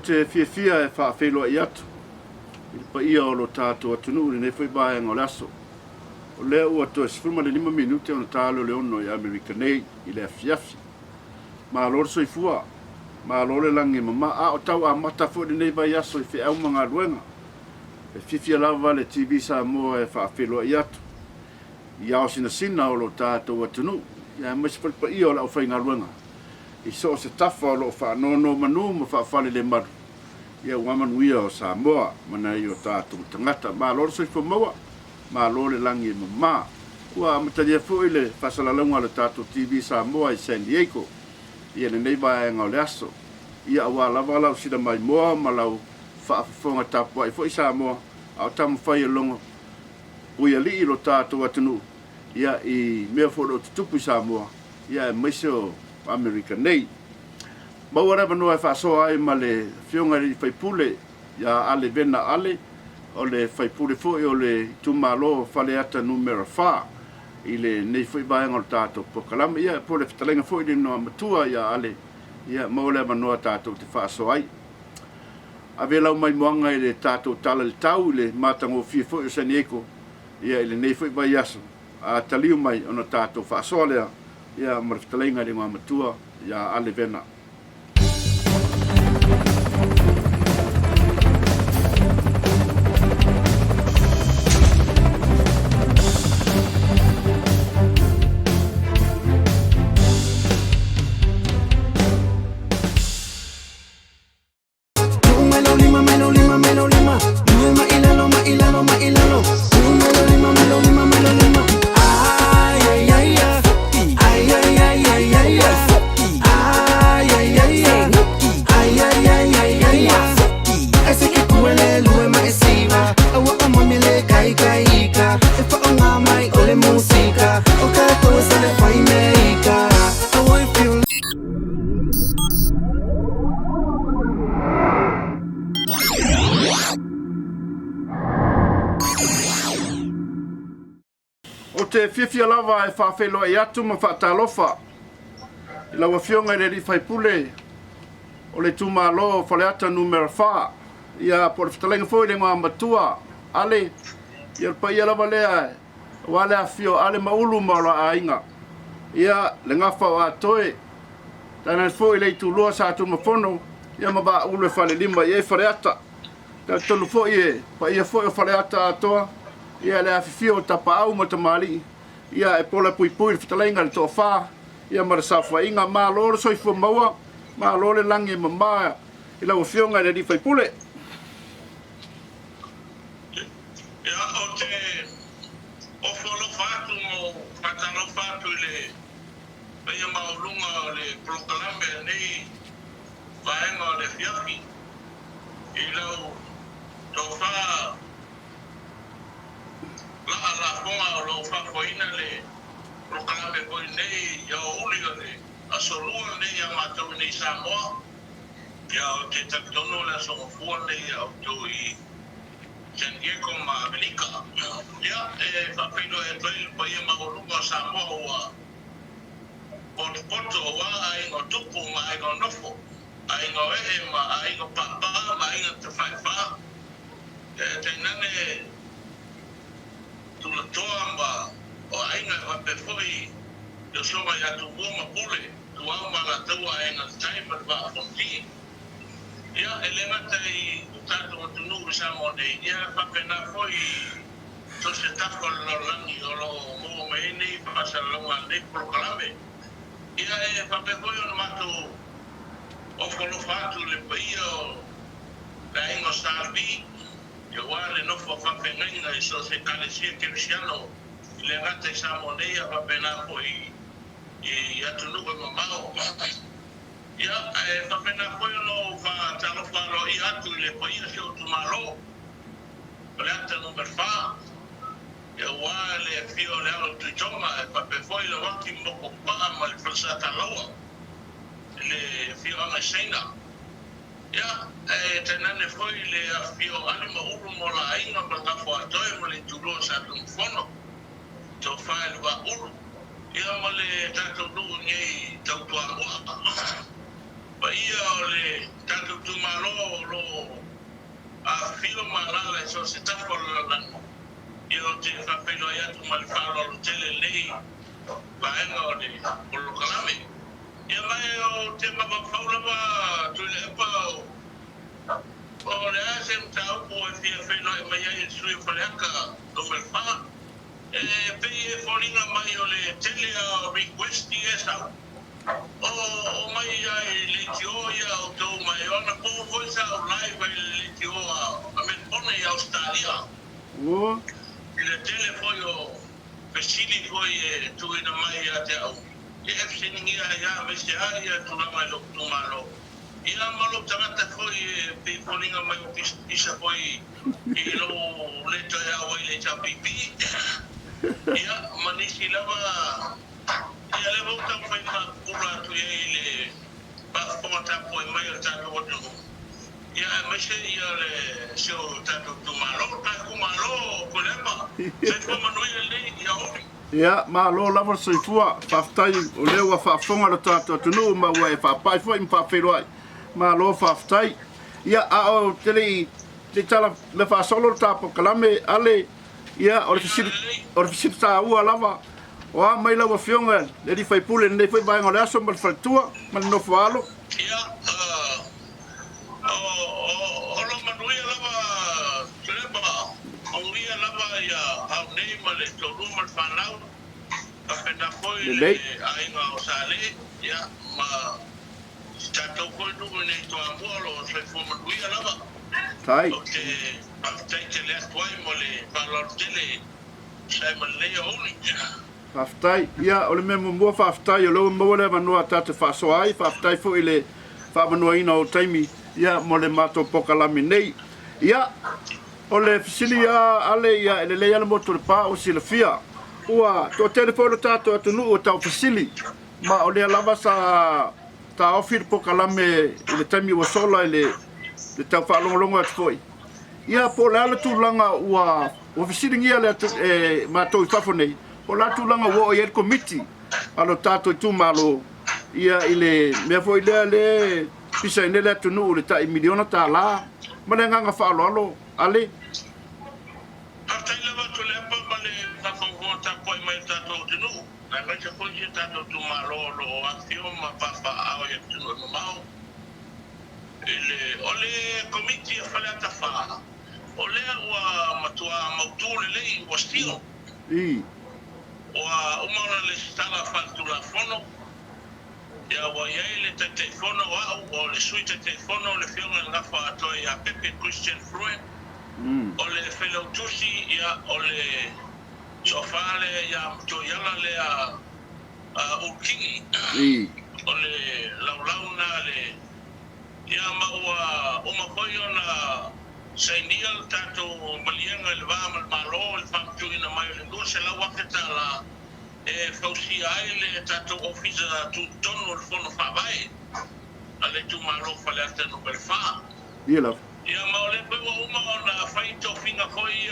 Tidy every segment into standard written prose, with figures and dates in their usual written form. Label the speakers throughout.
Speaker 1: te fia e whaafelo i atu. I pa ia o lo tātou atunu, nei whai bae ngā laso. O lea ua to e 5 minute ona tālo le ono i Amerika nei, i lea fiafi. Ma lor soifua, ma lor langi mama, a o tau a mata fwere nei vai aso i whi au mga ruenga. E fifia lava le TV Samoa e whaafelo i atu. I ao sina o lo tātou atunu, ia maisi pa ia o la o whai ngā ruenga. I so se tafa o lo whaanono manu ma whaafale le maru. Ia wamanuia o Samoa, mana i o tātou tangata. Ma lor soifua maua, ma lor langi mama. Ua amatalia fwoi le whasalalunga le tātou TV Samoa i San Diego. Ia nei vai ngā le aso. Ia awa lava lau sida mai moa ma lau whaafafonga tapua i fwoi Samoa. Au tamu whai alonga. Ui ali i lo tātou atunu. Ia i mea fwoi o tutupu i Samoa. Ia e maise o Amerika nei. Maua rewa noa e whaasoa ai ma le whionga i whaipule. Ia ale Vena ale. O le whaipule fwoi o le tumalo Faleata numero 4. I le nei fwoi vaenga o tātou pokalama. Ia po le whitalenga fwoi ni noa matua ia ale. Ia maua rewa noa tātou te whaasoa ai. A velau mai moanga i le tātou tala le tau le matango fia fwoi o San Diego. Ia i le nei fwoi vai aso. A taliu mai ona tātou whaasoa lea. Ia ma le whitalenga ni noa matua ia ale Vena. O te fifia lava e whaafelo i atu ma Faatalofa. I laua whionga i re whaipule o le tumalo Faleata numero 4. Ia po le whitalenga fwoi le ngā matua. Ale, ia pa ia lava lea wale a whio ale maulu maula a inga. Ia le ngafa o a toe. Tana fwoi le tu lua sa tu mafono. Ia ma ba ulu e whale lima i e Faleata. Tana tolu fwoi e, pa ia fwoi o Faleata a toa. Ia le afifio tapa au ma tamali. Ia e pola pui pui le whitalenga le toa wha. Ia mara sawha inga maa lore soifua maua. Maa lore langi mama. I lau whionga le di whaipule.
Speaker 2: Ia o te ofolo whātu mo whatano whātu le peia maurunga le prokalame nei vaenga le whiaki. I lau tau wha la fonga o lo whakoina le prokalame koi nei ia o uliga le asolua nei ia mātou nei Samoa. Ia o te takitono le asongofua nei au tō i San Diego ma Amerika. Ia e whawhino e tōi pa ia maurunga o Samoa ua poto wa ai ngā tupu ma ai ngā nofo. Ai ngā e ma ai ngā papa ma ai ngā te whaiwha. Te nane tula toa ma o ainga wape foi yo soma ya tu boma pule tu au ma la tua ainga taima wa fonti ya elema tai tato tu nuru samo nei ya wape na foi to se tako lo langi o lo mo me nei pasa lo ma nei proclame ya e wape foi on mato o folo fatu le paio la ingo starbi yo wale no fo whawhengainga I so se kalesia kerisiano I le ngata I Samonea whawhena po I atunuka mamao. Ia, whawhena po no whatalofaro I atu I le po ia se o tumalo. Faleata numero 4. Ia wale fio le alo tuitonga whawhefoi le waki moko paa ma le Faatalanoaga. Le fio anga seina. Ia, tenane foi le afio ale mauru mo la ainga ma ka fo atoe mo le tulo sa tumfono. To fai wa uru. Ia mo le tato du ngai tau tua moa. Pa ia o le tātou tūmalo lo a whio malala so se tafo lana. Ia o te whawhenua ia tu mali whālo tele lei vaenga o le polokalame. Ia mai o te mama whaulawa tu le epa o le asem tau po e whia whenua e mai ai sui Faleata o me wha. E pei e whoringa mai o le tele a request i e sau. O mai ai le tioia o tau mai ona po voisa o live ai le tioa a me pone i Australia. Le tele foi o pesili foi e tuina mai a te au. E efsiningia ia me se aia tu la mai lo tu malo. Ia malo tangata foi e pe poninga mai o pisa foi i lo leto ia o le HRPP. Ia manisi lava ia le volta foi ma pula tu ele pa ponta foi mai o tato o tu. Ia mese ia le so tato tu malo ka ku malo kolema. Se foi manuel le ia o.
Speaker 1: Ia malo lava se fua faftai o le wa fa fonga lo tato tu no ma wa fa pai foi fa feloi. Malo faftai. Ia a o tele le tala le fa solo tapo kalame ale ia o le fisita ta ua lava. Wa mai la fionga le di fai pule nei foi vai ngole aso mal faltua mal no falo
Speaker 2: ia o lo manuia lava treba o ia lava ia au nei male to rumal fanau a pena foi le ainga o sale ia ma tato foi no nei to amolo se foi manuia lava
Speaker 1: tai
Speaker 2: o te te le atuai mole falor tele sai mal le oli
Speaker 1: Faftai, ia, o le memo mua faftai, o leo mua le manua tate whasoai, faftai fo i le whamanua ina o taimi, ia, mo le mato pokalami nei. Ia, o le fisili ale, ia, ele le ala moto le pā o si le fia. Ua, tō telefone tātou atunu o tau fisili, ma o le alava sa ta ofir pokalame i le taimi o sola i le tau whaalongolongo atu foi. Ia, po le ala tūlanga ua, o fisili ngia le mato i whafo nei, o la tulanga wo i el committee alo tato tu malo ia ile me foi le pisa ine le tunu le ta miliona ta la malenga nga fa lo ale
Speaker 2: hasta ile va to le pa male ta fo ta poi mai tato tunu na me se foi tato tu malo lo acción ma pa ao e tunu no mau ile ole committee Faleata fa ole wa matua mautule le o stilo wa umana le stala fatula fono ya wa yele te fono wa o le suite te fono le fiona la fa to ya Pepe Christian Fruit o le fellow tusi ya o le sofale ya to yala le a ukingi o le laulauna le ya ma wa uma koyona Sainial tato malianga le vama malo le famtu ina mai le do se la wakata la fausi aile tato ofisa tu tono le fono fa vai ale tu malo Faleata no belfa
Speaker 1: ia
Speaker 2: ia ma le pe uma ona faito finga foi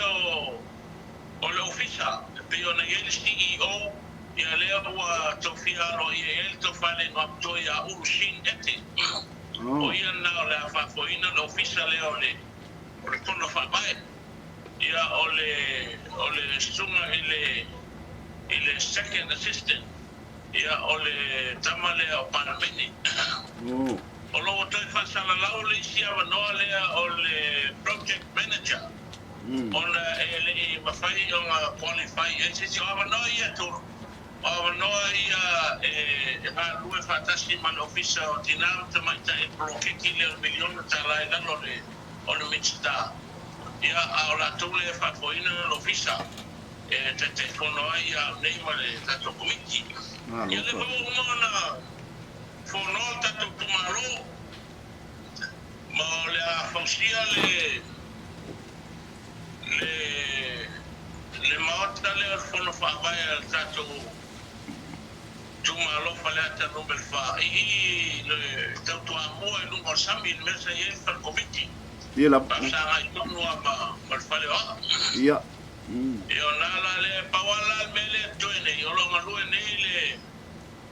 Speaker 2: o le ofisa pe ona ele CEO ia le wa tofia lo ia el to fale no to ya urushin ete o ia na le fa foina le ofisa le ole o le tono whapai ia o le sunga i le second assistant ia o le tamale o Panameni o logo toi whasala lau le isi awa noa lea o le project manager ona e mawhai o ngā qualify e sisi o awa noa ia tōru o awa noa ia e hā lue whatasi man ofisa o tinam tamaita e blokeki leo miliona ta lai lalo le o le mitsta ia a la tole fa foina l'ofisa te fono ia nei male tato komiti ia le mo na fono tato tumaro ma le fausia le maota le fono fa vai al tato tumaro Faleata no belfa i le tato amo e lungo sambi il mese ia fa komiti
Speaker 1: ia la
Speaker 2: pasanga itu nuama malfaleo
Speaker 1: ia
Speaker 2: yo nala le pawala mele toine yo lo ngalu nei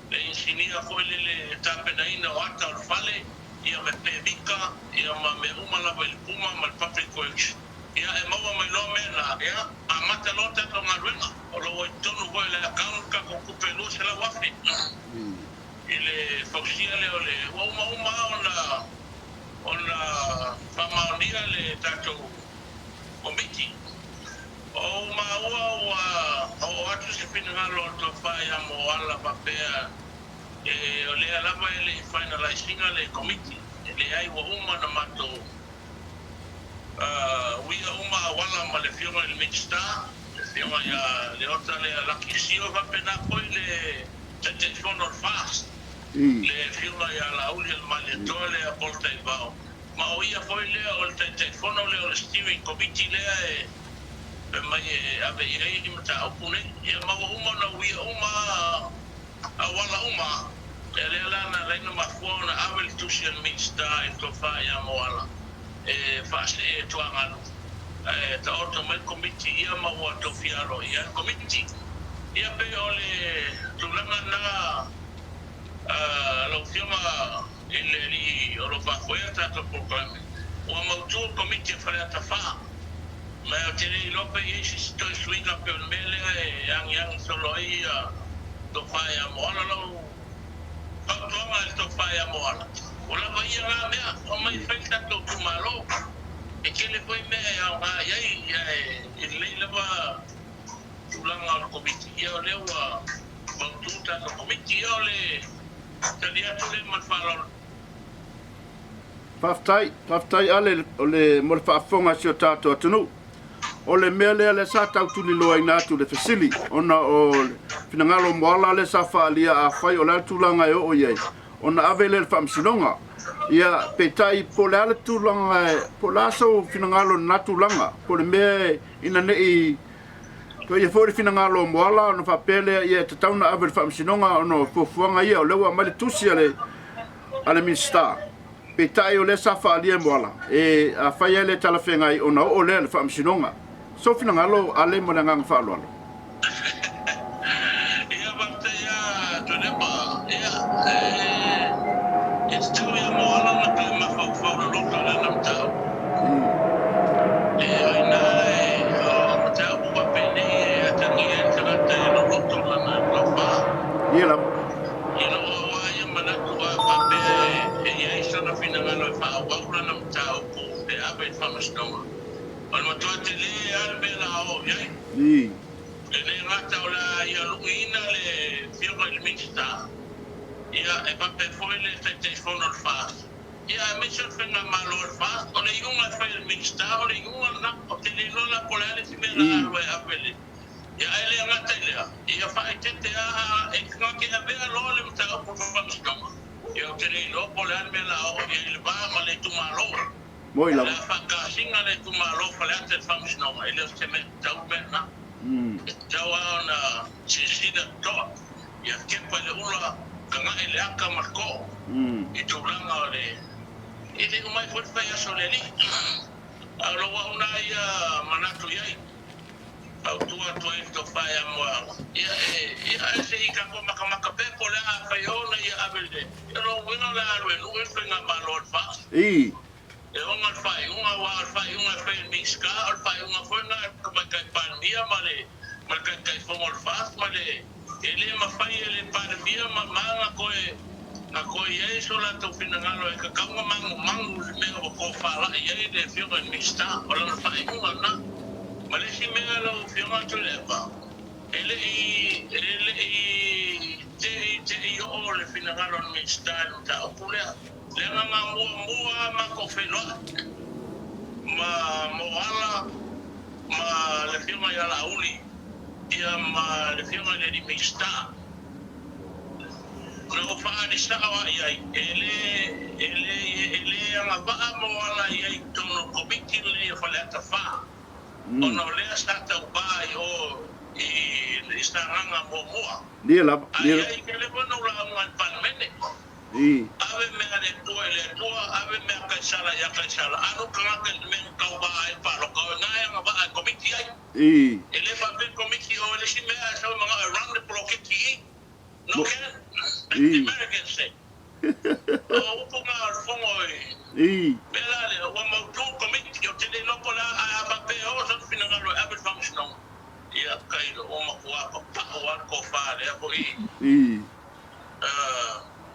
Speaker 2: le sinia foi le tapenaina o ata o fale ia me pemika ia ma me umala vai puma mal papi coach ia e maua mai lo mena ia a mata lo tato ngaruenga o lo tonu voi le akanka ko kupelu se la wafi ile fausia le ole uma ona famaonia le tato komiti o maua o atu se pinangalo to faia mo ala Faapea o le alava ele finalizing le committee le ai wa uma na mato wia uma wala ma le firma il minister le firma ya le ota le la kisio va pena poi le telephone or fast le firma ya la uli el maletole a porta e vao ma o ia poi le o le telefono le o le steering committee le mai ave ia i mata opune ia ma uma na wia uma awala uma ele na reino mafona avel tusian minister e to faia moala fast to angalo ta automatic committee ia ma wa to fialo ia committee ia pe ole tulanga na lo firma ele li o lo Faatalanoaga to program o ma tu committee Faleata fa ma o tele lope e si to swinga pe mele yang solo ia to faia moala lo toma el to faia moala ola vai ia mea o mai feita to tumalo e que le foi me ai le leva tulanga al committee ia lewa baututa to committee ia le talia tole man falo
Speaker 1: Faftai ale ole mo faafonga sio tato atunu ole mele le sa tau tuli loa ina tu le fasili ona o finangalo moala le sa falia a fai ola tulanga e o ye ona avele le famsinonga ia petai pola le tulanga polaso finangalo natulanga pole me ina nei ko ia fori finangalo moala no Faapea ia tatauna avele famsinonga ono fofuanga ia o lewa mali tusi ale minister petai o le sa falia moala e a fai le talafenga i ona o le famsinonga so finangalo ale mo ngang faalo
Speaker 2: ia bata ia to le ba ia it's too ya mo ala na ka ma fa lo to le na tao ai na o tao ko pene ata ni entra te lo to la na lo fa
Speaker 1: ia la
Speaker 2: ino wa ia mana ko Faapea ia isa na finangalo fa wa na tao ko te abe famastoma al matotele albela o yai ele rata ola ia luina le firma il minister ia e Faapea foi le telefono al fast ia me se fenga malo al fast ole iunga fa il minister ole iunga na o tele lola polale si me la we apele ia ele rata ia fa tete a e que avea lole mta por famstoma ia tele lo polale me la o il va male tu malo
Speaker 1: moi la
Speaker 2: faka singa le tu malo Faleata famstoma ele se me tau na tau na sida to ia ke pale ula kanga ele aka marko i tu langa le ele o mai foi fa soleli alo wa una ia manatu ia au tua to faia moa ia se i ka ko maka pe ko la fa yo na ia abelde lo bueno la lo es venga valor fa
Speaker 1: e
Speaker 2: un fa miska al fa un fa na ko ka pandemia male mal ka fo fa male ele ma fa ele pandemia ma ko na ko ye so la to finangalo e ka mangu me ko fa la ye de fio mista wala fa un na Malesi mea lo firma tu leva. Ele te o le finangalo ni style ta opulea. Le nga mua ma ko felo. Ma moala ma le firma ya la uli. Ia ma le firma le di mista. No fa di sta wa ia ele nga ba moala ia tono komiti le Faleata fa. Ono lea stata upai o i istaranga momoa.
Speaker 1: Dia la
Speaker 2: dia. Ai ke le bona ula ngan palmene. Ave me ale tua ave me kaisala ya kaisala. Anu kanga ke men kau ba ai pa lo kau ngai nga ba ai komiti ai. Ele fa ben komiti o le si me so mga around the block ki. No ken. American say. Oh, upunga fongo Bela le wa mautu committee o tele lopo la Faapea o sa finangalo abe function. Ia kailo o makua pa o ko fa le ko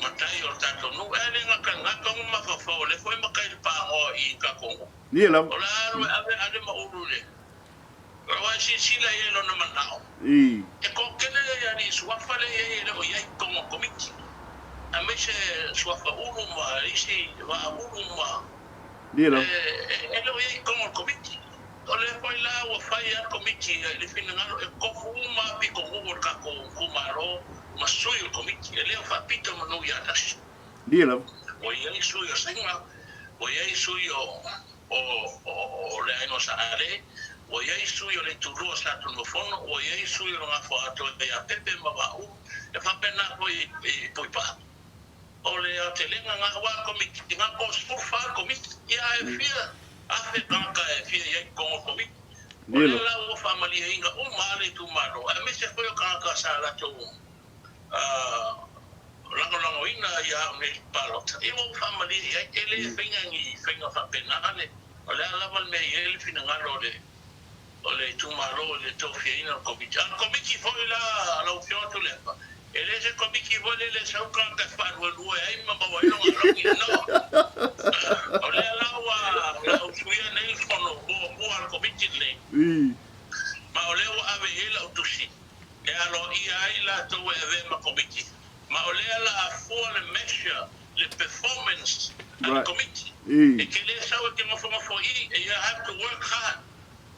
Speaker 2: matai o tato no ele ngaka uma fa fo le foi makai pa o ka ko.
Speaker 1: Ni la.
Speaker 2: Ola ave ma urule. Wa si la yelo no manao. E ko kele ya ni swafa le yelo o yai como committee. A mese swafa uruma isi wa uruma.
Speaker 1: Ni la.
Speaker 2: Ele o yai como committee. Ole foi la o fai a committee le finangalo e ko uma pi ko o ka ko kumaro masui o committee ele fa pito no ya das.
Speaker 1: Ni la.
Speaker 2: O yai sui o senga. O yai sui o le aino sa ale. O yai sui o le turu sa no fono o yai sui o nga foto e a pepe mabau e fa pena poi pa o le a telenga nga wa komiti nga ko fa komiti ia e fia a fe kanka e fia yai ko komiti o le la o family inga o male tu malo a me se foi o kanka sa la to lango ina ia me palota e o family ele finga fa pena ale o le la val me ele finga le ole tu malo le tofia ina komiti al komiti foi la opción tu lepa ele se komiti foi le sau kan ka fa no ai mama wa no ole la opción nei fono bo al komiti le ma ole o ave ele autosi e alo ia la to e ma komiti ma ole la for le measure le performance al komiti e que le sau que mo foi e you have to work hard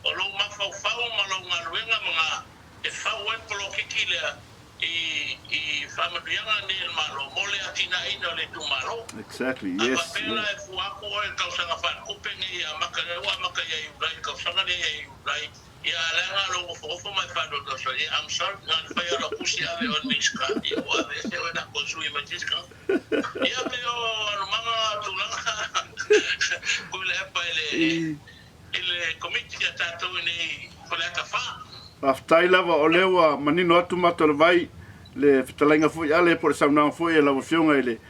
Speaker 2: o lo mafau ma lo ngaluenga mga e fau en polo kikile i familianga ni malo mole atina ina le tu malo
Speaker 1: exactly yes
Speaker 2: Faapea e fuako e kausanga fan kupenge ia makarewa makaya yurai kausanga ni yurai ia langa lo fofo mai fado do so I'm sorry ngan fa yo kusi ave on miska ia o ave se wena konsui matiska ia pero manga tulanga kule pa ele komiti ya tato ni Faleata fa.
Speaker 1: Aftai lava o lewa manino atu mato le vai le fitalainga foi ale por sauna foi la fionga ele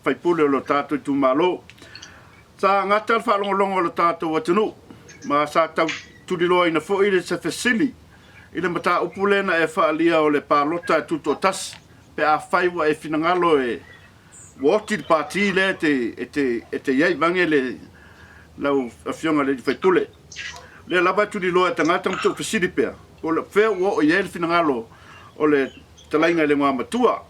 Speaker 1: fai pule lo tato tu malo. Sa ngata fa longo lo tato watunu ma sa tau tudilo ina foi le se fesili. Ile mata upule na e fa alia o le palota tuto tas pe a fai wa e finangalo e woti parti le te yai vangele lau afionga le fai pule le lava tu di loa tangata mtu fasidi pea o le fea o yel finangalo o le talainga le ngama tua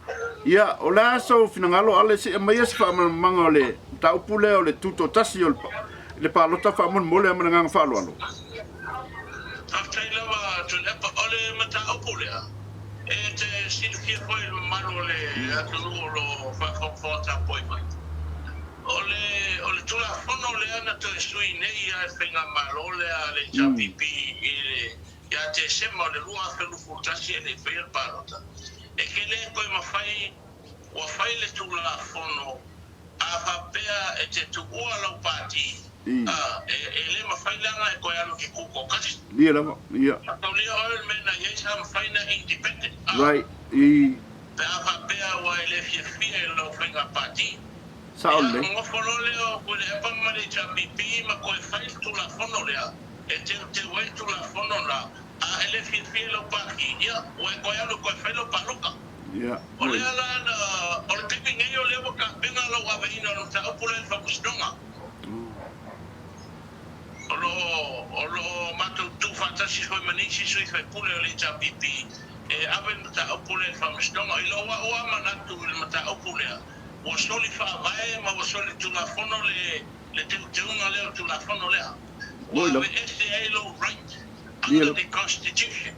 Speaker 1: ia o la so finangalo ale se mai se fa manga le ta upule o le tuto tasi o le palota fa mon mole amanga fa lo
Speaker 2: after lava tu le ole mata upule e te silfia foi malo le atulu lo fa conforta poi mai ole tula fono le ana to sui nei a fenga malo le ale HRPP ya te sema le lua felu furtasi le fer parota e che le poi ma fai le tula fono a Faapea e te tu ala pati le ma fai langa e ko ya lo ki kuko kasi
Speaker 1: ia la ia
Speaker 2: to le oil mena yes am fina independent
Speaker 1: right
Speaker 2: pe a Faapea wa le fia lo fenga pati
Speaker 1: Saule.
Speaker 2: Mo folo leo ko le pa mali HRPP ma ko fai tu la fono lea. E te wai tu la fono la. A ele fi lo pa ki ya, o ko ya lo ko fai lo pa loka.
Speaker 1: Yeah.
Speaker 2: Ole ala na ole pipi ngeyo leo ka penga lo wa veina no ta opule fa kustonga. Olo mato tu fantasi foi manisi sui fai pule le HRPP. E aven ta opule fa kustonga ilo wa manatu le mata opule. O soli fa vai ma o soli tu la fono le te una le tu la fono le o ese lo right under the constitution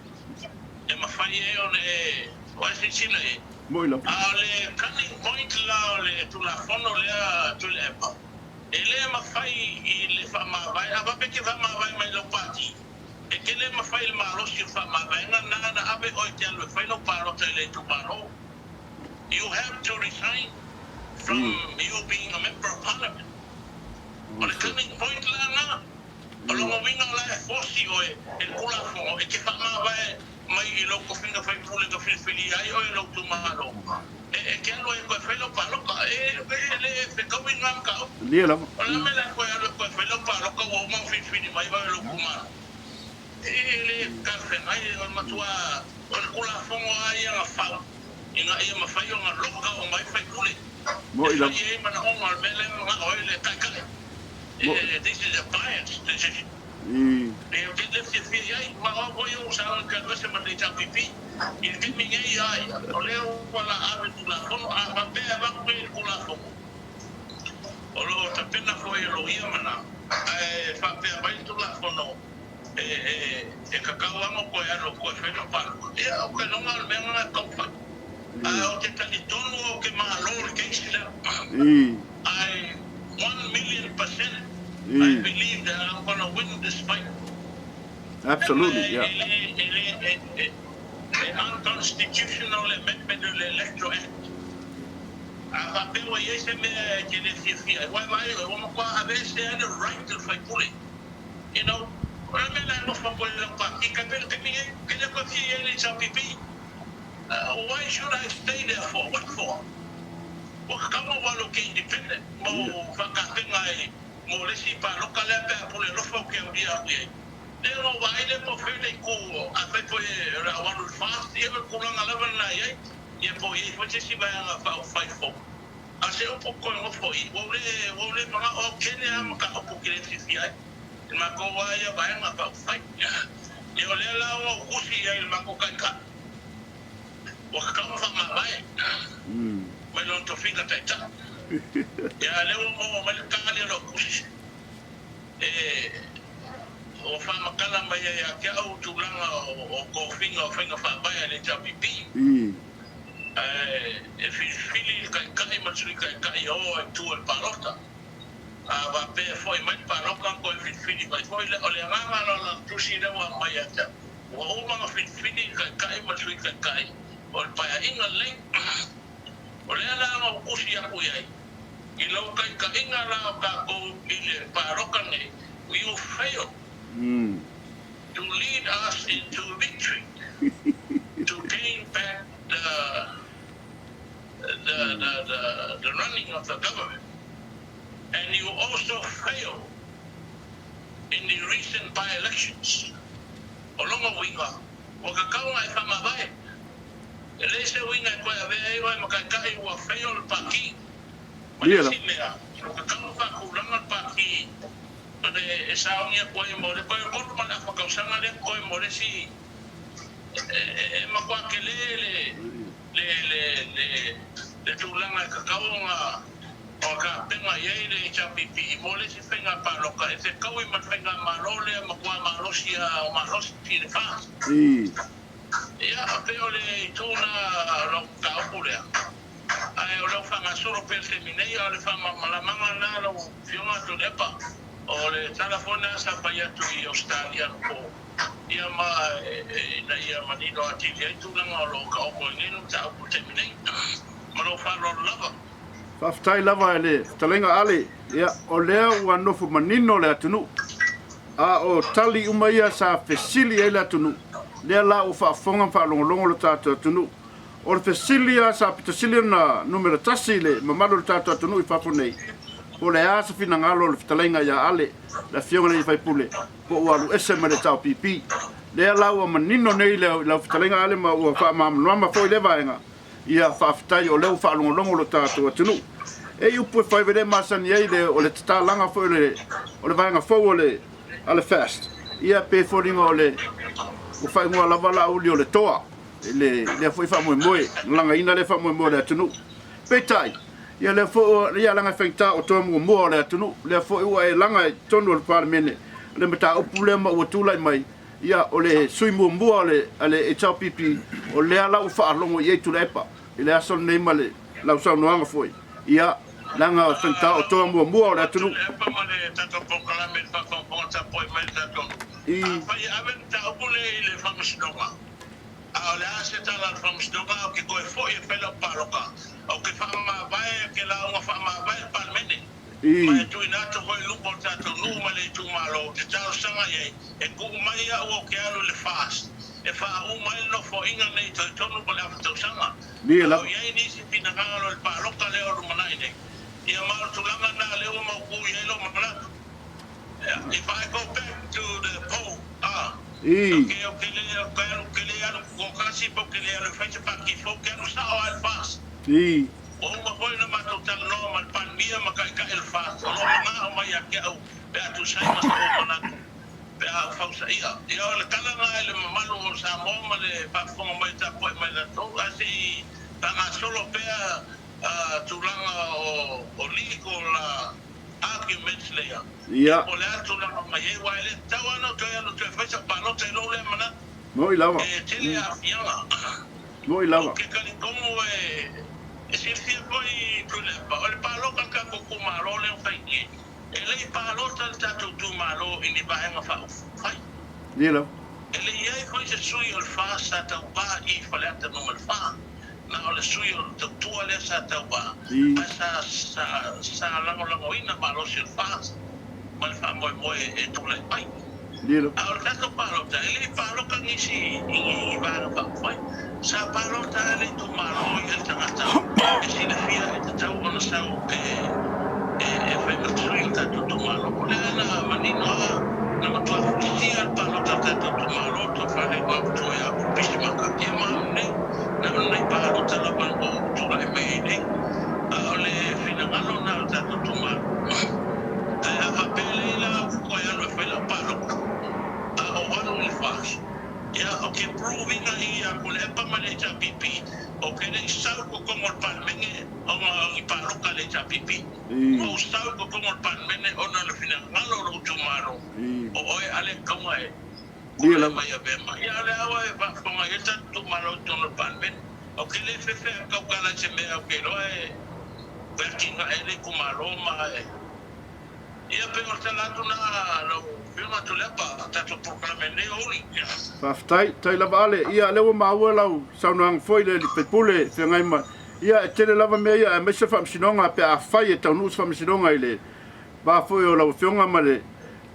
Speaker 2: e ma fai le o ese chile
Speaker 1: Moila
Speaker 2: ale cunning point la le tu la fono le tu le pa ele ma fai le fa ma vai ava pe che fa ma vai mai lo parti e che le ma fai il malo si fa ma vai na ave o te lo fai lo paro te le tu paro you have to resign from you being a member of parliament. O le turning point la na. O lo movinga la fosi o el kulafo e ke fa ma vai mai i lo ko finga fai pule ka filfili ai o lo tu malo. que alo e ko felo paloka le fe ko ngam ka
Speaker 1: lia la
Speaker 2: ona me la ko alo ko felo paloka wo mo fini mai ba lo kuma le ka fe mai on matua on kula fongo ai nga fa inga ia ma fa yo nga loka o mai fa kule
Speaker 1: mo ila
Speaker 2: ye mana on mal mele nga oile ka ka this is a bias decision eu que deve ser feio aí mas eu vou usar que você manda HRPP il que me ai olha wala ave tu la fono a Faapea va com ele com la fono olo ta pena foi lo ia mana Faapea vai tu la fono kakao amo ko ya lo ko feno pa ya o que não al menga comfa o te tani tonu o que malo que sila I 1,000,000% I believe that I'm going to win this fight.
Speaker 1: Absolutely, yeah.
Speaker 2: The unconstitutional amendment of the Electoral Act. Faapea yes me que decía, why vamos a ver si hay the right to fight fully. You know, realmente no fue por el partido que me que le confía el HRPP. Why should I stay there for? What for? Porque como va lo que independent, mo vakatenga mo lesi pa local pe por el ofo que un día we. Pero va ile po fele ko a fe po ra one fast e ko nga lava na ye e po e fo se ba nga fa 5-4. Ase un poco en ofo e ole ma o kene am ka o que le fia. El ma ko wa ya ba nga fa 5. E ole la o kusi el ma ko ka. O ka fa ma ba. Mas não tô fica tá. Ya leo mo mal kali lo kusi. O fama kala mai ya ke au tulanga o ko finga Faapea le HRPP. Fili kai matsuri kai o tu el parota. Faapea foi mai paroka ko fili vai foi le ole nganga la tusi le wa mai ata. O ma fili kai matsuri kai. O pa inga leng. Ole la o kusi ya kuyai. Ilo kai inga la ka ko ile paroka ne. We will fail to lead us into victory, to gain back the running of the government. And you also failed in the recent by-elections. Olonga winga, wakakawa ifamabai. Lese winga kwa vewa makakai wa failed paki. Malisilea, wakakawa pa kulanga paki. De esa unia ko mo de ko mo ma fa ka usanga de ko mo de si ma kwa ke le tulanga ka ka nga o ka penga ye le HRPP mo le si fenga pa lo ka se ka wi ma fenga ma lo le ma kwa ma lo si o ma lo si le fa ya pero le tuna lo ka o le ai o lo fa ma solo per seminei o le fa ma la manga na lo fiona to lepa o le telefona sa paiatu i Australia ko ia ma na ia manino ati ai tu nga lo ka o ngeno ta o terminate ma lo fa lo lava
Speaker 1: Faftai lava ele talenga ale ia o lea ua nofu manino le atunu a o tali umaia sa fesili ele atunu lea la o faafonga faalongolongo le tatou atunu o le fesilia sa pitasili na numero tasi le mamalo le tatou atunu i fafonei o le asa fina ngalo le fitalenga ya ale la fionga nei fai pule po walu ese ma le HRPP le la o manino nei le fitalenga ale ma o fa ma foi le vaenga ia fa fitai o le fa longo lo tatou atunu e upu fai vede masani ai le o le tatalanga foi le o le vaenga fo o le ale fast ia pe foringa o le o fai ngoa lava la uli o le toa le foi fa mo langa ina le fa mo le atunu petai ia le fo ia langa feita o to mo le tunu le fo ua e langa tonu le parlemene le mata o problema o tula mai ia o le sui mo le ale HRPP o le ala o fa longo ia tu lepa ile aso nei male la usa no anga foi ia langa feita o to mo le tunu
Speaker 2: epa male tato proclame fa conta poi mai tato fa ia aventa o le famusnoma a le aseta la famusnoma que coi foi e pela paroka o que fama vai que la uma fama vai palmene mas tu inato foi lupo tato no male tu malo que tau sanga ye e ku mai o que alo le fast e fa mai no fo inga nei to tonu ko la to sanga
Speaker 1: Ni la.
Speaker 2: ya ni si pina ngalo el pa loka le o manai nei ia ma tu langa na le o ma ku ye lo mana if I go back to the pole okay le ya ko kasi po ke le ya fa pa ki fo ke no sa o al fast o ma foi na ma to tan no ma pan mia ma ka el fast o ma o ma ya ke au pe tu sai ma sa o mana a fausa ia le kala nga le mamalu Samoa le pafonga mai ta po mai na to asi tanga solo pea tulanga o liko la arguments le ia o le atu la mai e wa le tawa no to fa pa no te lo le mana
Speaker 1: moi lava
Speaker 2: tele a fianga
Speaker 1: moi lava
Speaker 2: que kali como se fia foi tu le pa lo ka ko malo le fai ele palo tal tu malo ini bahenga fa fai
Speaker 1: Nilo
Speaker 2: ele ia foi se sui o fa sa ta pa I Faleata no mal fa na ole sui o tu ale sa ta pa sa la ina malo se fa mal fa mo e tu le pai
Speaker 1: Nilo
Speaker 2: ahora ta palo ta ele palo kan isi I ba fa fai sa palo ta ele tu malo i el tangata e si le fia e ta ona sa e fai matui ta tu malo le na manino na matua fusia palo ta tu malo to fare wa to ya pisma ka ke ma ne na nei palo ta la pan o tu la me ne ole fina ngalo na ta tu malo a Faapea la ko ya no fai la palo o wano le fas ya okay proving ia ko le pa male HRPP okay le sau ko como el palmene o I palo ka le HRPP o sau ko como el palmene o na le final ngalo lo tumaro o ale como
Speaker 1: Dia la
Speaker 2: mai ave mai ya le awa va como esta tumaro to no palmene okay le fe ka la se me okay lo verkinga ele como aroma ia pe o tala na lo filma tu le pa tato proclamene oli
Speaker 1: tai lava ale ia le o maua lau saunang foi le pepule fe ngai ma ia tele lava me ia me se fam sinonga pe a fai e tau fam sinonga ile ba foi o lau fionga ma le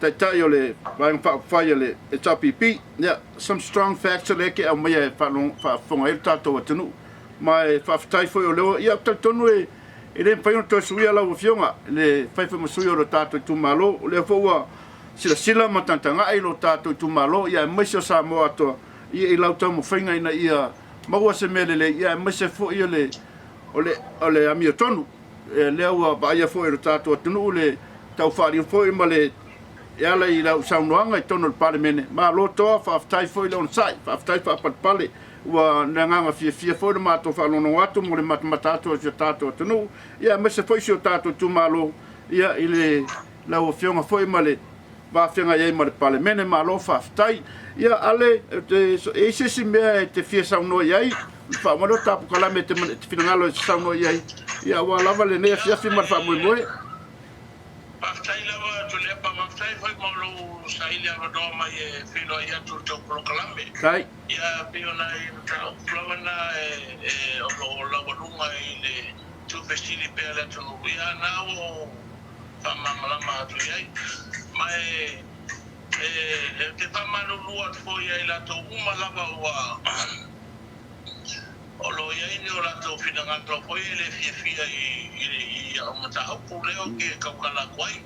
Speaker 1: tai o le ba fa fai le HRPP ia some strong facts le ke au mai fa long fa fonga il tato tunu mai fa tai foi o le ia tonu ele fai no to suia la fionga le fai fa suia ro tato tu malo le fo sila matantanga ai lo tato tu malo ia mai se Samoa to ia lau tau mo fainga ina ia maua se mele ia mai se fo ia le ole ami tonu le wa ba ia fo ro tato tunu le tau fari fo ma le ia la ila saunoanga tonu parlemene ma lo to fa tai fo le on sai fa tai fa pale wa nanga fia fo de mato fa no watu mo le matato se tato tunu ia me se foi se tato tu malo ia ile la o fionga foi male va fionga ia mal pale mene malo fa tai ia ale e se me te fia sa no ia fa mo ta po kala mete te finalo sa no ia wa lava le ne fia fi mal fa mo
Speaker 2: pa tai lava tu le pa ma tai foi mo lo sai le va do mai filo ia tu to proclame
Speaker 1: tai
Speaker 2: ia piona I ta provana o lo lunga ile tu vestili per la tu ia na o fa mama ma tu ia mai te fa manu lua foi ia la to uma lava wa o lo ia ni o la to fina ngalo foi le fia I o mata o puleo ke kaukala kwai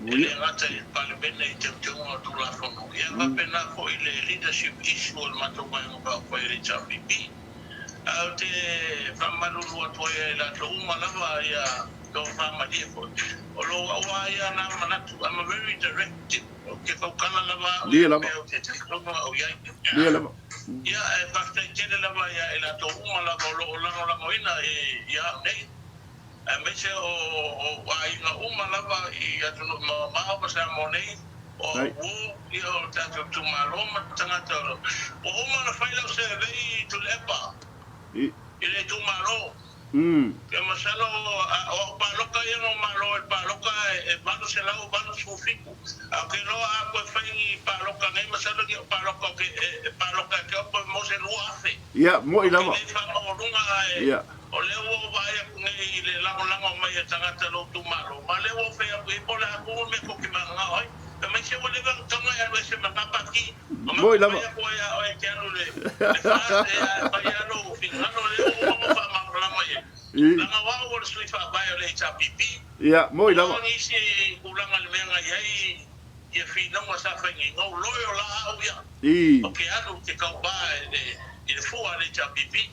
Speaker 2: ele ngata pale bene te tungo tu la fono ia va pena fo ile leadership issue o mato mai ngo ko ile HRPP au te famalo lo to ia la to uma lava ia to fama dia fo o lo wa ia na manatu I'm very directive ke kaukala lava
Speaker 1: dia lava
Speaker 2: o
Speaker 1: dia lava
Speaker 2: ia fa te tele lava ia ila to uma lava lo la moina ia nei me se o ai na uma lava I atu ma ba sa monei o ia o tato tu maloma tangata o uma na faila se vei tu lepa ile tu malo ke masalo o paloka ia no malo e paloka e vano se la o vano su fiku a que no a ko fai paloka nei masalo ke paloka ke paloka ke o mo se lo hace
Speaker 1: ia mo ilava
Speaker 2: ia o le o vai nei le lango mai tangata lo tu malo ma le o fe e pola ko me ko ki manga ai me se o le tanga e se manga paki mo
Speaker 1: ilava
Speaker 2: o e ke no le Paiano, Finano, Leo, Famama, Langa wa sui Faapea le HRPP.
Speaker 1: Ya, moi lava.
Speaker 2: Ngi si ulanga le menga yai ye fina wa sa fangi no loyo la au ya. Okay, anu te kau ba le fua le HRPP.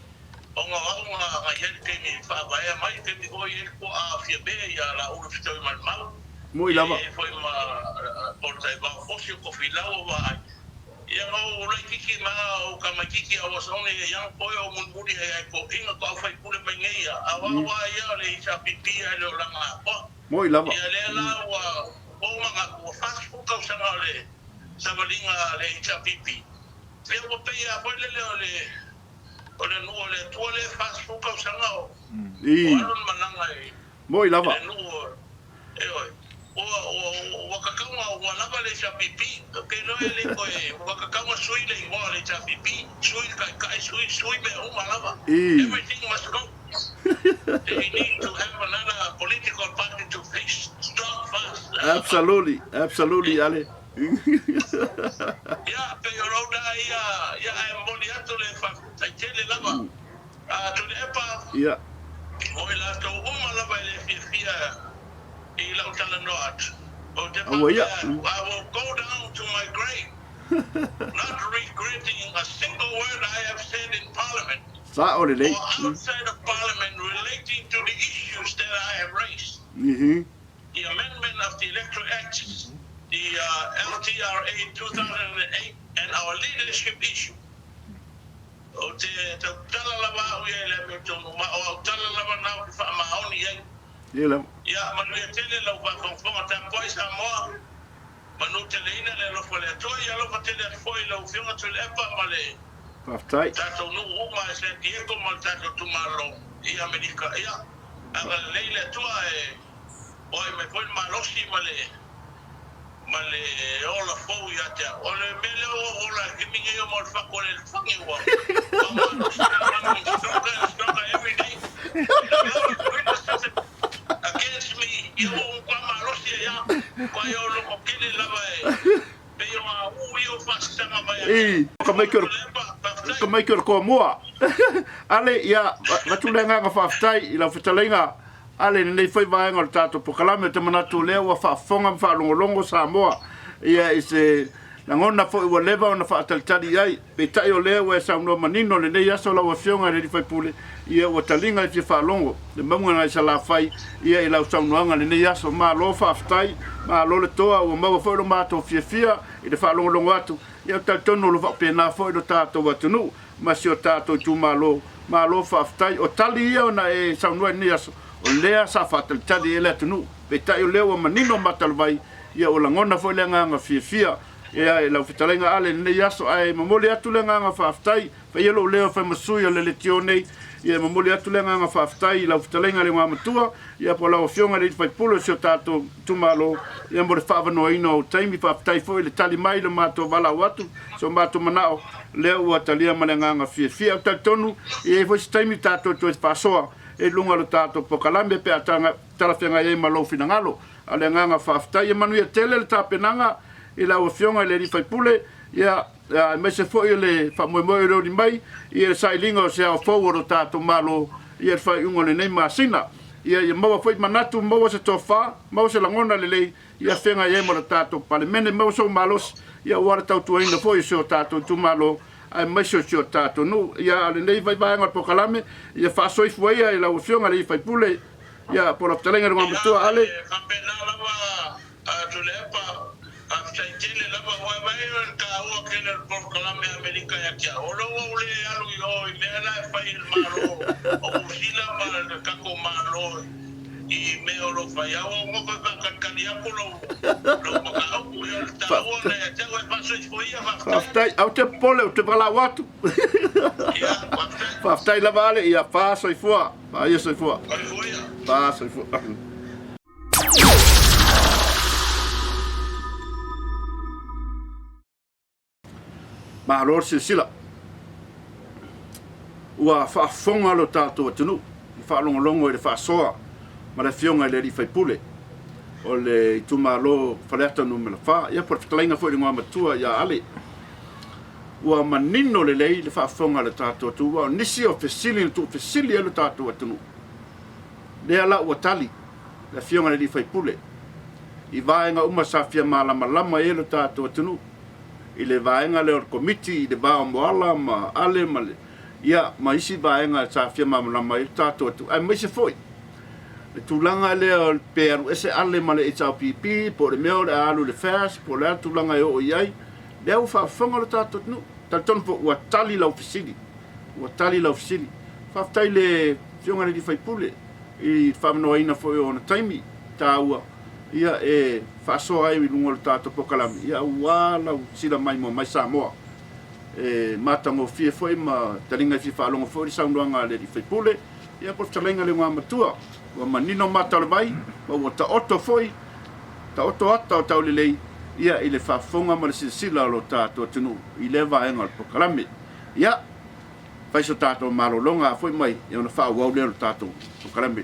Speaker 2: Onga nga ye ke ni Faapea mai te mi go ye ko a fia be ya la ulu fitoi mal.
Speaker 1: Moi lava.
Speaker 2: Foi ma porta ba fosi ko filao wa ia no lai kiki ma o kamakiki a wasone yang poyo munmuni ai ko inga ko fai pule mengia awa ia le HRPP ai lo langa po
Speaker 1: moi lava
Speaker 2: ia le la wa o manga ko fast food ka sanga le savalinga le HRPP le mo pe ia po le ole no le tole fast food ka sanga o aron mananga ai
Speaker 1: moi lava
Speaker 2: le no o wakakawa walava le HRPP ke no ele ko wakakawa sui le ngwa le HRPP sui kai sui me o malava everything must go they need to have another political party to fix stop fast
Speaker 1: absolutely ale
Speaker 2: ya pe roda ya moniato le fa tele lava to le pa
Speaker 1: ya
Speaker 2: o la to o malava le fia Faatalanoaga. I will go down to my grave, not regretting a single word I have said in Parliament or outside of Parliament relating to the issues that I have raised. The amendment of the Electoral Act, the LTRA 2008, and our leadership issue. Ya, manuia tele lau whakonfonga tampoi Samoa. Manu tele ina le lo Faleata ya lo tele foi lau whiunga tule epa ma le
Speaker 1: Faftai
Speaker 2: tatou nu uma e San Diego ma tatou tumalo i Amerika ia. Aga leile tua oi me foi malosi ma le ola fou ia te o le mele ola himingi o mo whakore le whangi ua. Mama, stronger every day. Against me, you won't come out of here. Why you look okay? Love me. You are who you fast.
Speaker 1: Come make your comoa. Ale, ya, Vatulenga of Faftai, La Fatalenga, Ale, and they fight buying or tato, Pocalame, Tamanato, Leo, Fafongam, Falongo, Samoa. Yeah, it's a Langona for whatever on the Faatalanoaga, Betayo Leo, some no manino, and they yasola was young and if I pull it. Ia o talinga i te whalongo. Le maunga ngai sa la whai, ia i lau saunuanga le nei aso mā lo whaftai, mā lo le toa o maua whaero mātou fia i te whalongo longo atu. Ia o talitono lo whapena whaero tātou atunu, ma si o tātou tū mā lo whaftai. O tali ia o na e saunua nei aso, o lea sa whataltali e le atunu. Pe tai o leo o manino matalwai, ia o langona whae le nganga fia. Ia i lau whitalenga ale nei aso ai mamole atu le nganga whaftai. Pa ia lo leo whae masui o le le tio nei. Ia mamole atu le nganga whaftai, lau whitalenga le ngā matua, ia po lau whionga le whai pulo si o tātou tumalo, ia mo le whaavanoa ino o taimi whaftai fo i le tali mai le mātou wala watu, so mātou manao, leo ua talia ma le nganga fia o talitonu, ia i fo si taimi tātou tu e whasoa, e lunga lo tātou pokalame pe atanga talawhenga e ma lau finangalo, a le nganga whaftai, ia manuia tele le tāpenanga, i lau whionga le whai pule, ia me se foi le fa mo ro di mai e sai lingo se au forward tato malo e fa ungo le nei masina e mo foi manatu mo se tofa mo se langona le e fenga e mo tato pa le mene mo so malos e ora tau ina foi se tato tu malo ai me se tato no e le nei vai vai ngor pokalame e fa so foi e la usión ali fa pule ya por obtener ngo tu ale
Speaker 2: Tele lava wa vai ka o ke le Colombia America ya kia o lo le alu yo i me na fa il malo o sila ma ka ko malo i me o lo fa ya o mo ka kania ko lo mo ka o yo ta o le te o paso foi ya
Speaker 1: fa au te pole o te bala watu fa la vale ia fa so i fua pa ia so i fua pa so i fua ma lor sila ua whaafonga lo tātou atunu i whaalongolongo i le whaasoa ma le whionga i le ri whaipule o le ituma lo Faleata no me la wha ia por whakalainga fo i ngā matua ia ale ua manino lelei le whaafonga le tātou atua, o nisi o fesili le tu fesili e le tātou atunu. Lea la ua tali, le fionga le li whaipule. I vaenga uma safia malama lama e le tātou atunu. I le vaenga le or komiti, i le vao moala ma ale ma le. Ia, ma isi vaenga safia malama lama e le tātou atunu. Ai, maise foi. Le tūlanga le o le peru ese ale ma le HRPP, po le meo le alu le fast, po le tūlanga e o iai. Le au whaafonga le tātou atunu. Tal tonu po ua tali lau fisili. Ua tali lau fisili. Whaftai le fionga le di whaipule. I whamanoa ina fo e ona taimi. Tā ua. Ia e whaasoa ai lungo le tātou pokalami. Ia ua lau sila mai mo mai Samoa. E matango fie foi ma talinga fi whaalonga foi di saunduanga le di whaipule. Ia po talenga le ngā matua. Ua manino mata le vai. Ua ta oto foi. Ta oto ata o tau le lei. Ia i le whaafonga ma le sila lo tātou atunu i le vaenga le pokalami. Ia, whaiso tātou marolonga a foi mai, i ona whaauau le lo tātou pokalami.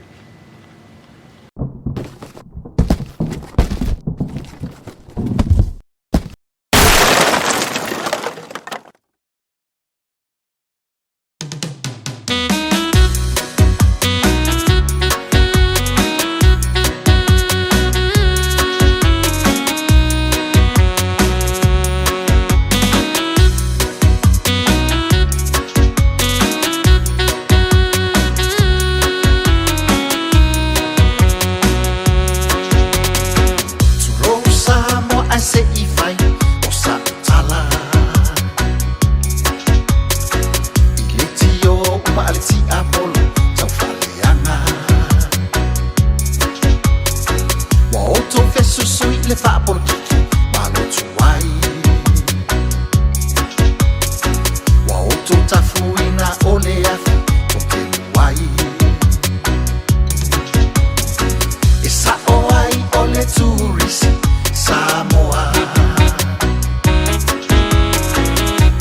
Speaker 3: Samoa,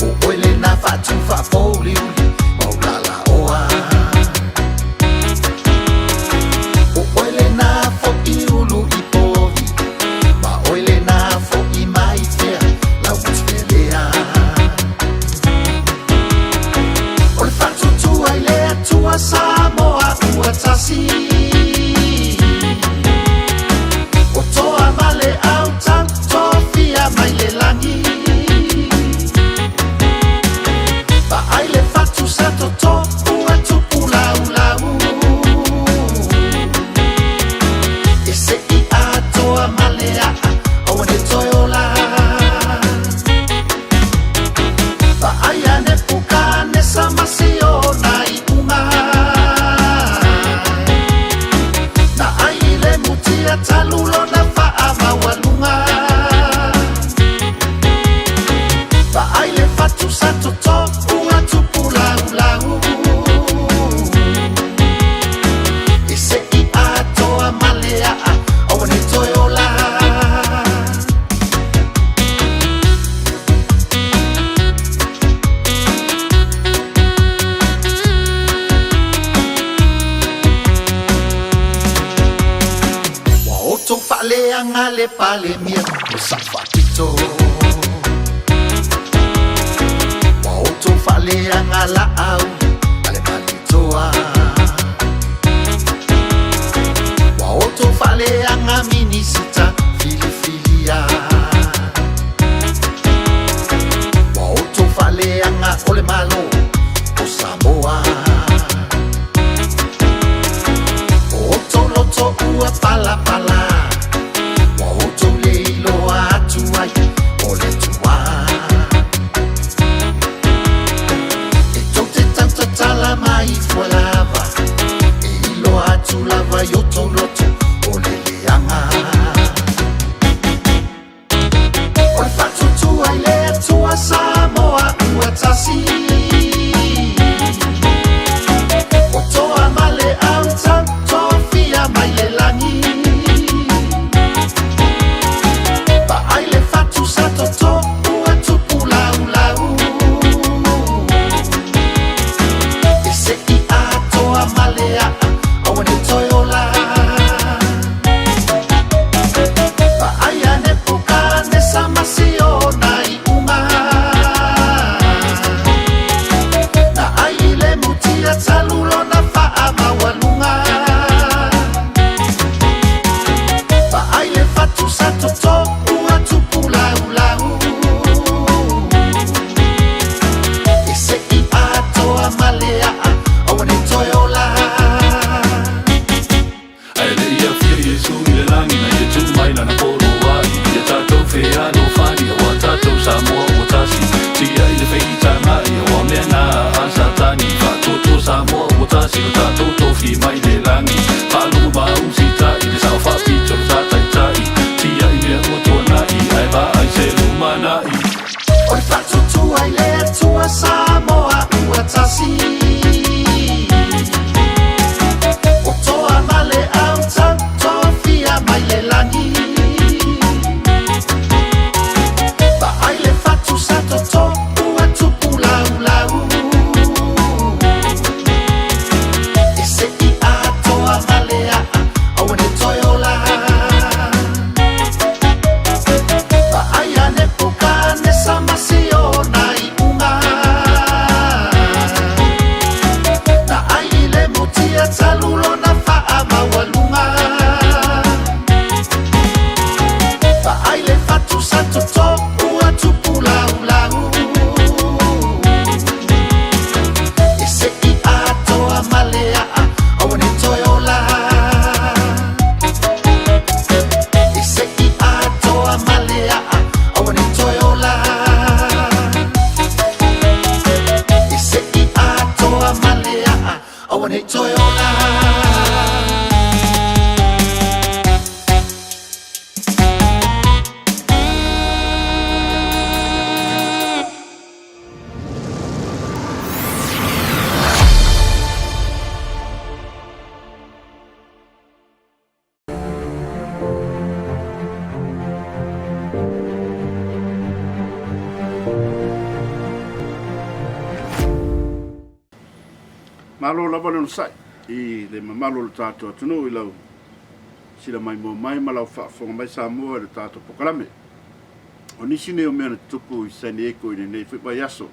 Speaker 3: o ele na fatu fa poli, o la oa, o ele na fo iulu I povi, ma o ele na fo I mai fea, la usfelea. O le fatu tua ile tua Samoa ua tasi. Faleanga le pale mia o safatito. Wa oto faleanga la au ale malitoa. Wa oto faleanga minisita filifilia. Wa oto faleanga ole malo o Samoa. Oto loto ua pala pala. Lava yo toloto o le leanga
Speaker 4: Yesu i le langi na ye tu mai lana poro ai ia tātou whea no whani o a tātou Samoa o tasi tia i le whaita ngai o a mea nā asa tani whātoto Samoa o tasi o tātou tofi mai le langi whālungu mausi tai le sao whapito le tātai tai tia i mea o tua nai ai ba ai se lumanai
Speaker 3: Oi whatutu ai le tua Samoa ua tasi O toa male au tau tofia mai le langi Pa ai le whatu sato to ua tupu lau lau E se I a toa male a au ne toiola Pa ai ane puka ne samasio nai unga Na ai le mutia talulo na faa mawalunga Pa ai le fatu sato to ua tupu lau lau E se I a toa malea au ne toiola E se I a toa malea au ne toiola E se I a toa malea au ne toiola
Speaker 1: Malo lava le sai I le mamalo le tātou atunu I lau sila mai mo mai malau whaafonga mai Samoa le tātou pokalame. O nisi ne o mea na tupu I San Diego I nei whipai aso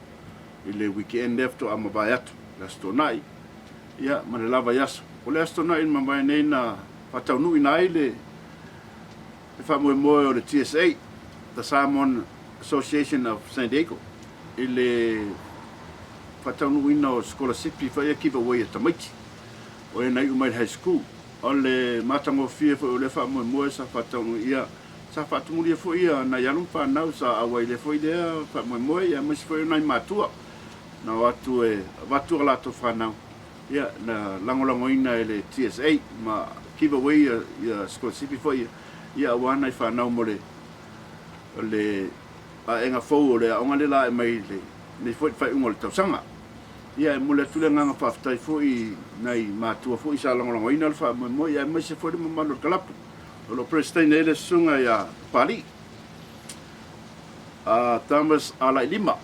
Speaker 1: I le weekend after ama vai atu le asto nai. Ia ma le lava yaso. O le asto nai ma mai nei na whatau nui nai le whamoe moe o le TSA, the Samoan Association of San Diego. I le whataunu ina o scholarship I whaia giveaway a tamaiti. O e nai umai high school. O le matango fia o le whamoe moe sa whataunu ia. Sa whatumuria fo ia na yalum whanau sa awai le fo idea whamoe moe ia masi fo nai matua. Na watu e watu ala to whanau. Ia na langolango ina e le TSA ma giveaway ia scholarship fo ia. Ia wana I whanau mo le a enga fou o le aonga le la e mai le nei foi fai unga le tausanga. Ia e mule tule nganga whaftai foi nei mātua foi sa longolango ina le wha mo ia e mai se foi le mamalo kalapu. O lo prestein ele sunga ia pali. Thomas Alai Lima.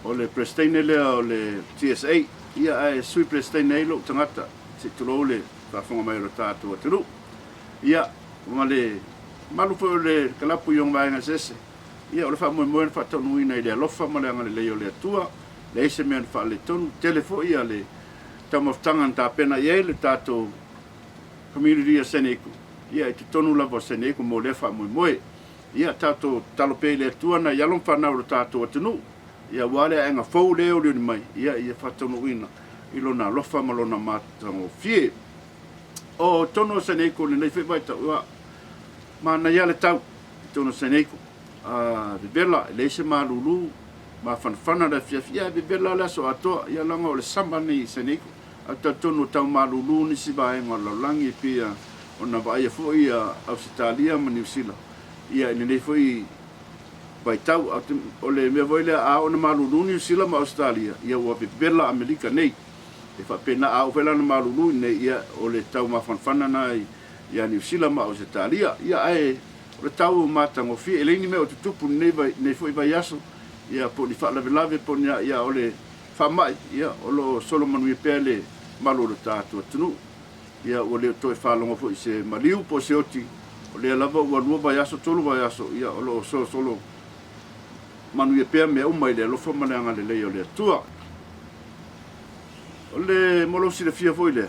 Speaker 1: O le prestein ele o le TSA. Ia e sui prestein ele o tangata. Se tulo le whafonga mai ro tātua turu. Ia ma le malu foi le kalapu yong vaenga sese. Ia o le wha moe na whatonu ina I le alofa ma le anga le leo le atua. Le eise mea wha le tonu. Telefo ia le tamaftanga ta pena ia le tātou community a Seneku. Ia I te tonu lava o Seneku mo le wha moe. Ia tātou talope le atua na yalom whanau le tātou atunu. Ia wale a enga fau leo leo ni mai. Ia whatonu ina. Ilo na alofa ma lona matango fie. O tonu o Seneku le nei whiwaita ua. Ma na ia le tau. Tonu Seneku. Bibela le se malulu ma fanfana da fia bibela la so ato ia langa o le samba ni Seneku ata tonu tau malulu ni siba e ngolo langi pia ona vai fo ia Australia ma New Zealand ia ni foi vai tau o le me voile a ona malulu New Zealand ma Australia ia o bibela America nei e fa pena a o vela na malulu nei ia o le tau ma fanfana na ia New Zealand ma Australia ia ai o tau matango fi ele ni me o tupu nei foi vai aso ia po ni fa lave po ni ia o le fa mai ia o lo solo manu pele malo le tatu tunu ia o le to fa longo fo se maliu po se oti o le lava o lu vai aso tolu vai aso ia o lo solo manu pe me o mai le lo fo malanga le o le tua o le molo si le fia foi le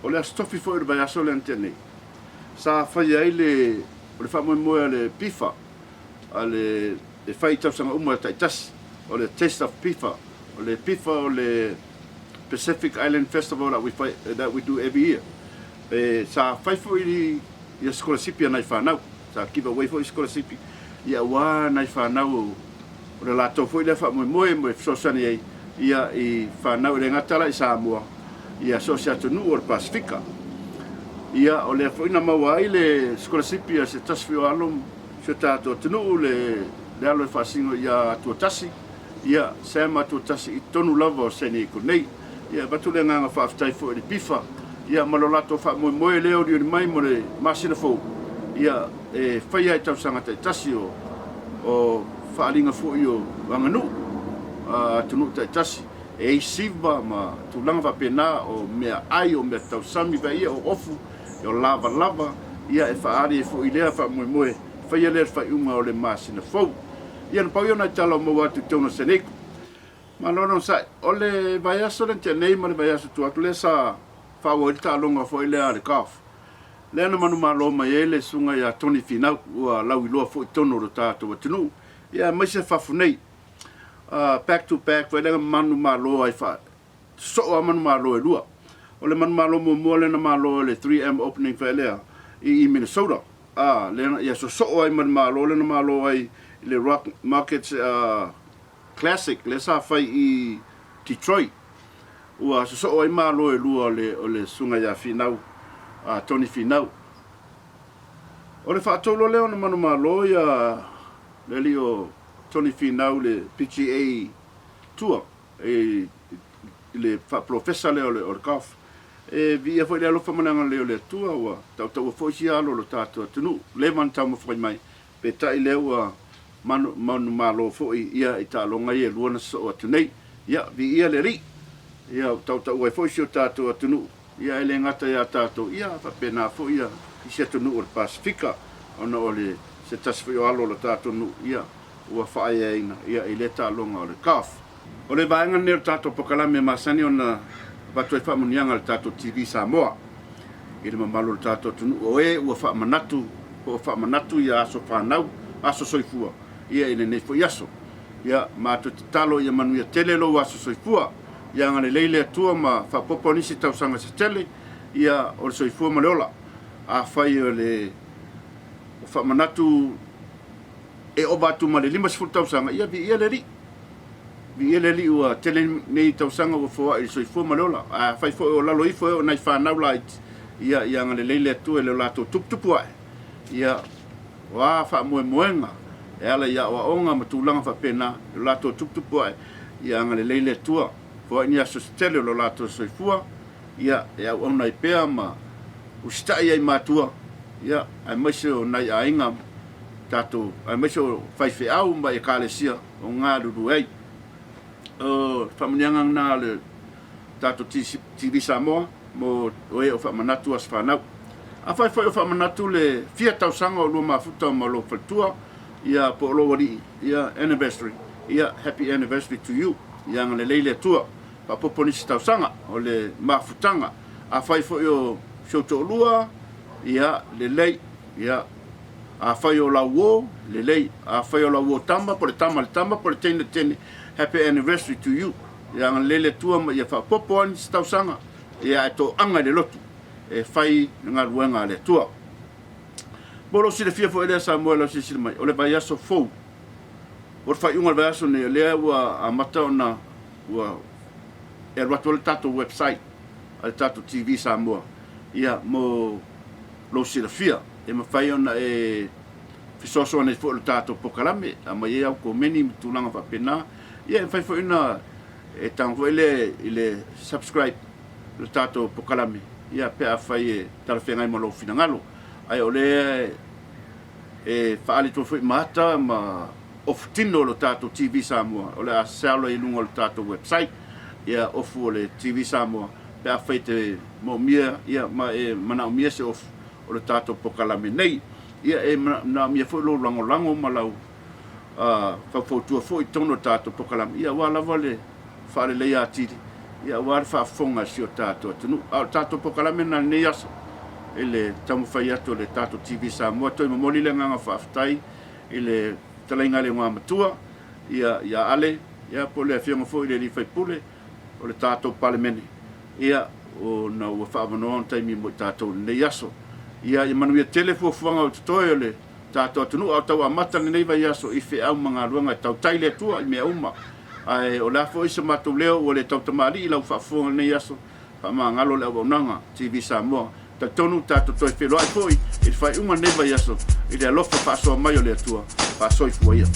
Speaker 1: o le stofi foi vai aso le antene sa fa ia ile o le whamoe moe le pifa, le whaitau sanga umua taitas, o le Taste of Pifa, o le pifa o le Pacific Island Festival that we do every year. Sa whaifo I ia skolasipi ana i whanau sa kiva wei fo i skolasipi ia wā nai whanau o le lato fo i le wha moe moe sosani ei ia i whanau le ngatala i Samoa ia sosia tunu o le Pasifika ia o le foina maua i le skolasipi a se tasfio alom se tato tunu le alo e whasingo ia tuatasi ia sema tuatasi i tonu lava o seni i kunei ia batu le nganga whaaftai fo i le pifa ia malolato wha moe moe leo di mai mo le masina fo ia e whaia i tausanga tai tasi o whaalinga fo i o wanganu tunu tai tasi e i siva ma tulanga whapena o mea ai o mea tausami vai ia o ofu o lava lava ia e whaari e fo i lea wha moe moe whaia lea wha iunga o le masina fo ia na pau iona i tala o maua atu teuna seneku ma lono sai o le vai aso le te nei ma le vai aso tuatu le sa whaua i talonga fo i lea le kaf lea na manu malo mai e le sunga ia toni finau ua lau i loa fo i tono ro tātou atinu ia mai se whafu nei back to back vai lenga manu malo ai wha so a manu malo e lua o le manu malo mua le na malo le 3M opening vai lea i Minnesota le ia so ai manu malo le na malo ai le Rock Markets Classic le sa fai i Detroit ua so ai malo e lua o le sunga ia finau Tony Finau o le whaatolo leo na manu malo ia le li o Tony Finau le PGA Tour le professor leo le orkaf via foi le alofa mananga leo le tua ua tau foi si alo lo tato atunu le man tau mo foi mai pe tai leo manu malo foi ia i talonga ia luana so atunei ia vi ia le ri ia tau e foi si o tato atunu ia ele ngata ia tato ia fa pena foi ia i se atunu o Pasifika ona o le se tasfio alo lo tato nu ia ua whaia ia i le talonga o le kaf o le vaenga nero tato pokalame masani ona batu e whamunianga le tato TV Samoa i le mamalo le tato tunu o ua whamanatu ia aso whanau aso soifua ia ine nei fo yaso ia mato talo ia manu ia tele lo aso soifua ia ngane leile atua ma whapopo nisi tausanga se tele ia o le soifua ma leola a whai o le whamanatu e o batu ma le 5 tausanga ia vi ia le ri vi ia le ri ua tele nei tausanga o fua i soifua ma leola a whai fo o lalo ifo o nai whanau lait ia ngane leile atua le lato tuputupu ai ia wa fa moenga e ala ia wa onga matulanga fa pena lo lato tuputupu ai ia ngale leile tua fo ni aso stele lo lato soifua ia ia ona i pea ma ustai ai matua ia ai maso nai ainga tato ai maso fai fe au ma e kalesia o nga du ai fa mnyanga na le tato TV Samoa mo oe o fa manatu as fa nau a fai o fa manatu le fia tausanga o lo mafuta ma lo fatua ia po lo wari ia anniversary ia happy anniversary to you ia ngale leile tua pa poponi tausanga o le mafutanga a fai o shoto lua ia le lei ia a fai o la wo le lei a fai o la wo tamba por tamba por tene happy anniversary to you ia ngale leile tua ma ia fa poponi tausanga ia to anga le lotu e fai nga ruenga le tua bolo si le fia fo ele Samuel si mai o le vai aso fo o fai unga vai aso ne le ua a mata ona ua e rato le tato website al tato TV Samoa ia mo lo si le fia e ma fai ona e fisoso ne fo le tato pokalame a mai au ko meni tulanga fa pena ia fai fo ina e tango ele subscribe le tato pokalame ia pe a fai e tarafenga i malo finangalo ai ole e faali to foi mata ma oftino lo tato TV Samoa ole a salo i lungo lo tato website ia ofu ole TV Samoa pe a fai te mo mia ia ma e mana mia se of o tato pokalame nei ia e na mia foi lo lango malau fa fotu foi tono tato pokalame ia wala vale faale le ia tiri ia war fa fonga si o tato tunu al tato pokalame na nei aso ele tamu fai atu le tato TV Samoa toi mamoli le nganga whaaftai ele talainga le ngā matua ia ale ia po le awhianga fo i le li fai pule o le tato palemene ia o na ua whaamanoa on taimi mo tato nei aso ia i manuia telefuafuaga o totoe o le tatou atunuu au tau amata lenei vai aso i feʻau magaluega e tautai le atua i mea uma ae o le a foʻi se matou leo ua le tautamālii i lau faafofoga lenei aso faamagalo le auaunaga TV Samoa tautonu tatou toe feloaʻi foʻi i le faiʻuga lenei vai aso i le alofa faasoa mai o le atua faasoifua ia